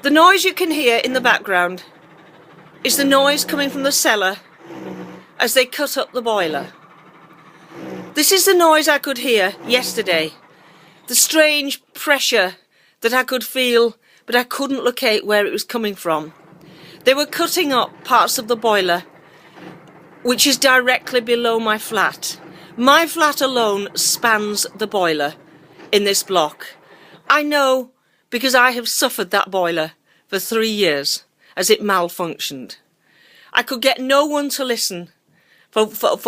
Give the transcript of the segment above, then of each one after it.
The noise you can hear in the background is the noise coming from the cellar as they cut up the boiler. This is the noise I could hear yesterday. The strange pressure that I could feel, but I couldn't locate where it was coming from. They were cutting up parts of the boiler, which is directly below my flat. My flat alone spans the boiler in this block. I know because I have suffered that boiler for 3 years as it malfunctioned. I could get no one to listen for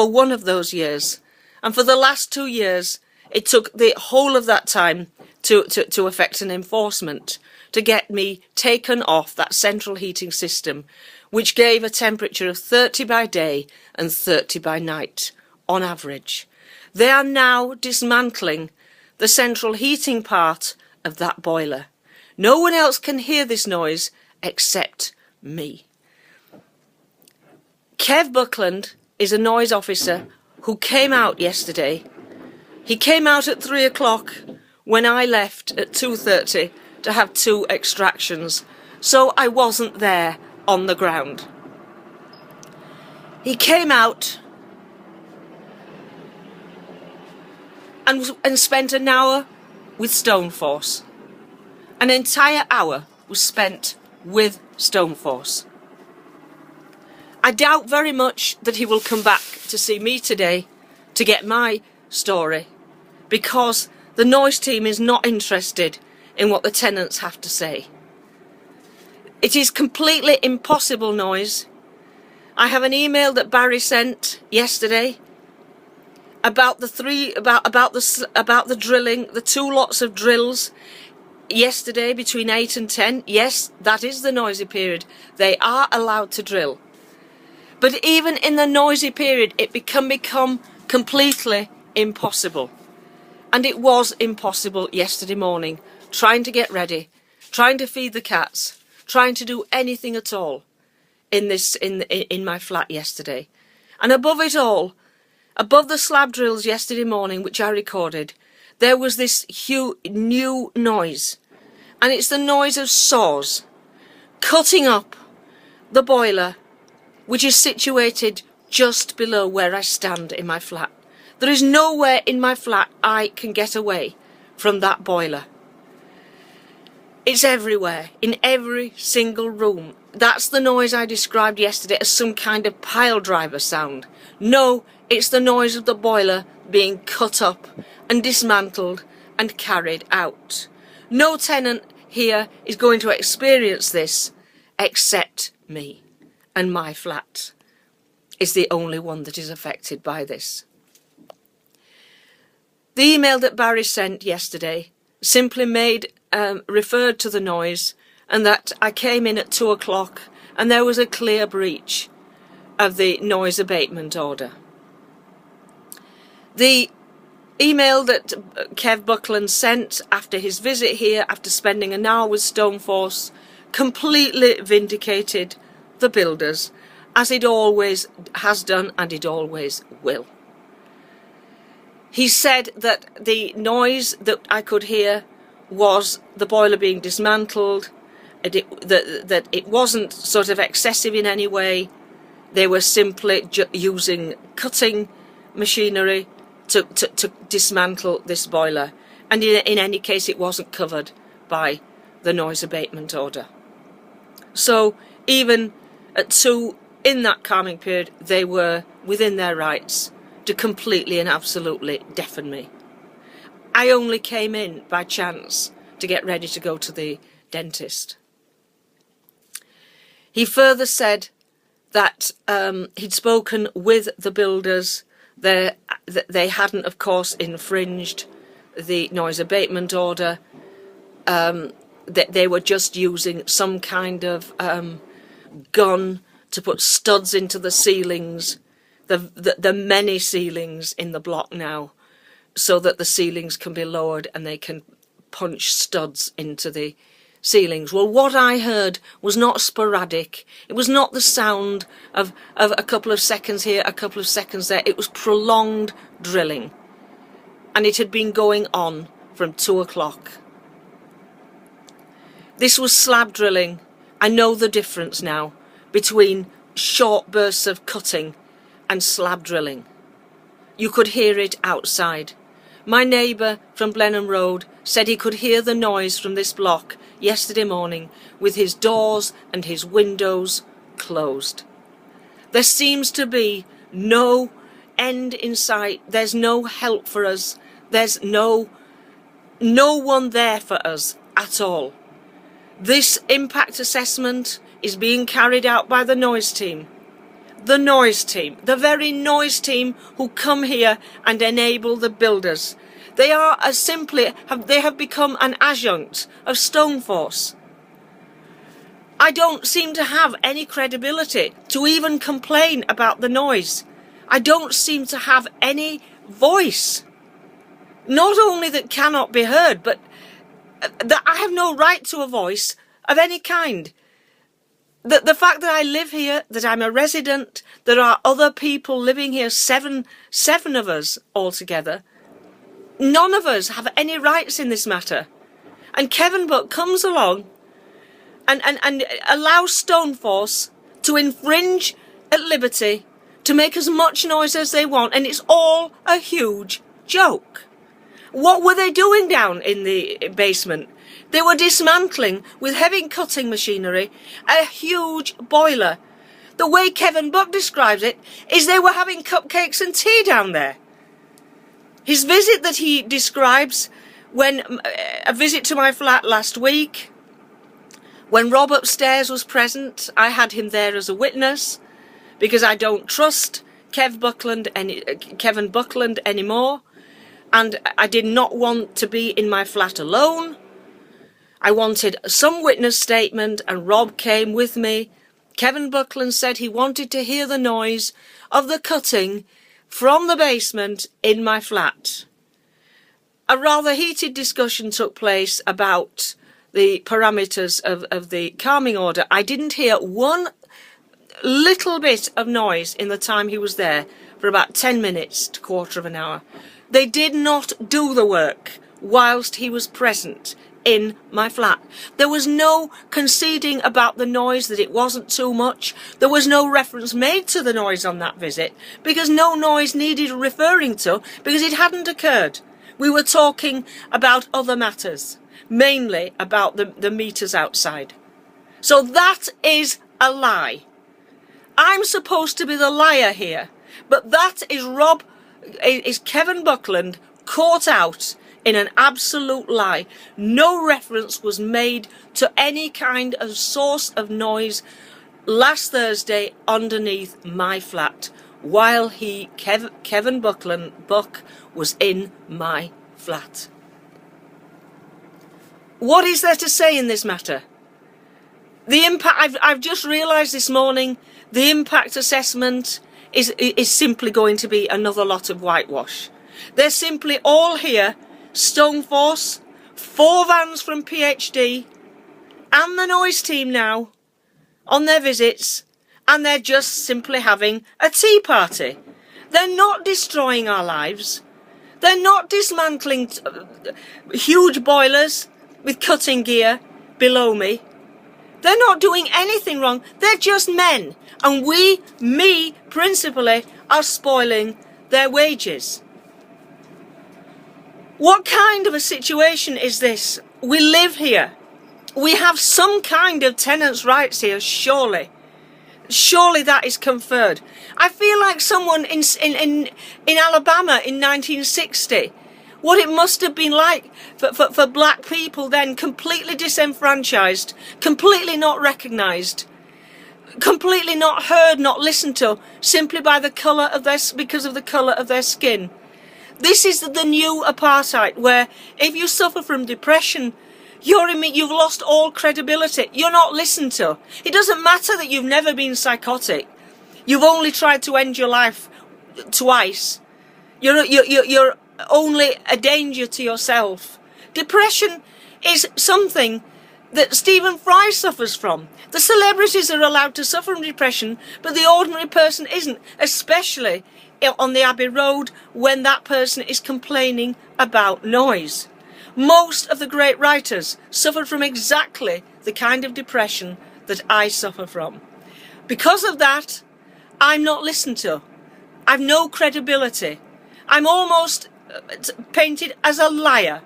one of those years. And for the last 2 years, it took the whole of that time to effect an enforcement to get me taken off that central heating system, which gave a temperature of 30 by day and 30 by night on average. They are now dismantling the central heating part of that boiler. No one else can hear this noise except me. Kev Buckland is a noise officer who came out yesterday. He came out at 3 o'clock when I left at 2:30 to have 2 extractions, so I wasn't there on the ground. He came out and spent an hour with Stoneforce. An entire hour was spent with Stoneforce. I doubt very much that he will come back to see me today to get my story, because the noise team is not interested in what the tenants have to say. It is completely impossible noise. I have an email that Barry sent yesterday about the drilling, the 2 lots of drills yesterday between 8 and 10. Yes, that is the noisy period. They are allowed to drill. But even in the noisy period, it can become completely impossible. And it was impossible yesterday morning, trying to get ready, trying to feed the cats, trying to do anything at all in my flat yesterday. And above it all, above the slab drills yesterday morning, which I recorded, there was this new noise. And it's the noise of saws cutting up the boiler, which is situated just below where I stand in my flat. There is nowhere in my flat I can get away from that boiler. It's everywhere, in every single room. That's the noise I described yesterday as some kind of pile driver sound. No, it's the noise of the boiler being cut up and dismantled and carried out. No tenant here is going to experience this except me. And my flat is the only one that is affected by this. The email that Barry sent yesterday simply referred to the noise, and that I came in at 2 o'clock and there was a clear breach of the noise abatement order. The email that Kev Buckland sent after his visit here, after spending an hour with Stoneforce, completely vindicated the builders, as it always has done and it always will. He said that the noise that I could hear was the boiler being dismantled, that it wasn't sort of excessive in any way. They were simply using cutting machinery to dismantle this boiler, and in any case it wasn't covered by the noise abatement order. So even at 2 in that calming period, they were within their rights to completely and absolutely deafen me. I only came in by chance to get ready to go to the dentist. He further said that he'd spoken with the builders. They hadn't, of course, infringed the noise abatement order. That they were just using some kind of gun to put studs into the ceilings, the many ceilings in the block now, so that the ceilings can be lowered and they can punch studs into the ceilings. Well, what I heard was not sporadic. It was not the sound of a couple of seconds here, a couple of seconds there. It was prolonged drilling. And it had been going on from 2 o'clock. This was slab drilling. I know the difference now between short bursts of cutting and slab drilling. You could hear it outside. My neighbour from Blenheim Road said he could hear the noise from this block yesterday morning with his doors and his windows closed. There seems to be no end in sight. There's no help for us. There's no one there for us at all. This impact assessment is being carried out by the noise team. The noise team, the very noise team who come here and enable the builders. They are they have become an adjunct of Stoneforce. I don't seem to have any credibility to even complain about the noise. I don't seem to have any voice. Not only that cannot be heard, but that I have no right to a voice of any kind. The fact that I live here, that I'm a resident, there are other people living here, seven of us altogether. None of us have any rights in this matter. And Kevin Buck comes along and allows Stoneforce to infringe at liberty, to make as much noise as they want, and it's all a huge joke. What were they doing down in the basement? They were dismantling with heavy cutting machinery a huge boiler. The way Kevin Buck describes it is they were having cupcakes and tea down there. His visit that he describes, a visit to my flat last week, when Rob upstairs was present, I had him there as a witness because I don't trust Kevin Buckland anymore, and I did not want to be in my flat alone. I wanted some witness statement, and Rob came with me. Kevin Buckland said he wanted to hear the noise of the cutting from the basement in my flat. A rather heated discussion took place about the parameters of the calming order. I didn't hear one little bit of noise in the time he was there for about 10 minutes to quarter of an hour. They did not do the work whilst he was present in my flat. There was no conceding about the noise, that it wasn't too much. There was no reference made to the noise on that visit because no noise needed referring to because it hadn't occurred. We were talking about other matters, mainly about the meters outside. So that is a lie. I'm supposed to be the liar here, but that is Kevin Buckland caught out in an absolute lie. No reference was made to any kind of source of noise last Thursday underneath my flat while Kevin Buck was in my flat. What is there to say in this matter? The impact, I've just realised this morning, the impact assessment is simply going to be another lot of whitewash. They're simply all here, Stoneforce, 4 vans from PhD, and the noise team now, on their visits, and they're just simply having a tea party. They're not destroying our lives. They're not dismantling huge boilers with cutting gear below me. They're not doing anything wrong. They're just men. And me principally, are spoiling their wages. What kind of a situation is this? We live here. We have some kind of tenants' rights here, surely. Surely that is conferred. I feel like someone in Alabama in 1960, what it must have been like for black people then, completely disenfranchised, completely not recognised, completely not heard, not listened to, simply by the colour of because of the colour of their skin. This is the new apartheid, where if you suffer from depression, you've lost all credibility. You're not listened to. It doesn't matter that you've never been psychotic. You've only tried to end your life twice. You're only a danger to yourself. Depression is something that Stephen Fry suffers from. The celebrities are allowed to suffer from depression, but the ordinary person isn't, especially on the Abbey Road when that person is complaining about noise. Most of the great writers suffered from exactly the kind of depression that I suffer from. Because of that, I'm not listened to. I've no credibility. I'm almost painted as a liar,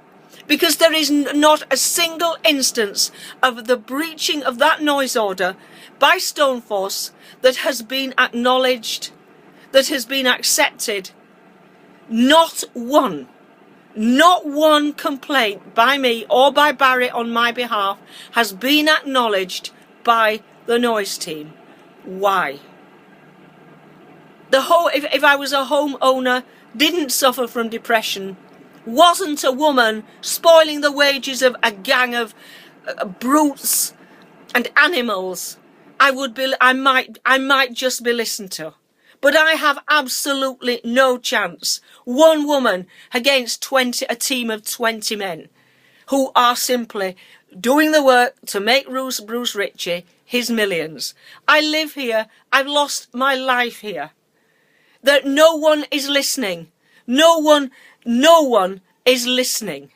because there is not a single instance of the breaching of that noise order by Stoneforce that has been acknowledged, that has been accepted. Not one. Not one complaint by me or by Barry on my behalf has been acknowledged by the noise team. Why? If I was a homeowner, didn't suffer from depression, wasn't a woman spoiling the wages of a gang of brutes and animals, I might just be listened to. But I have absolutely no chance. One woman against a team of 20 men who are simply doing the work to make Bruce Ritchie his millions. I live here. I've lost my life here. That no one is listening. No one is listening.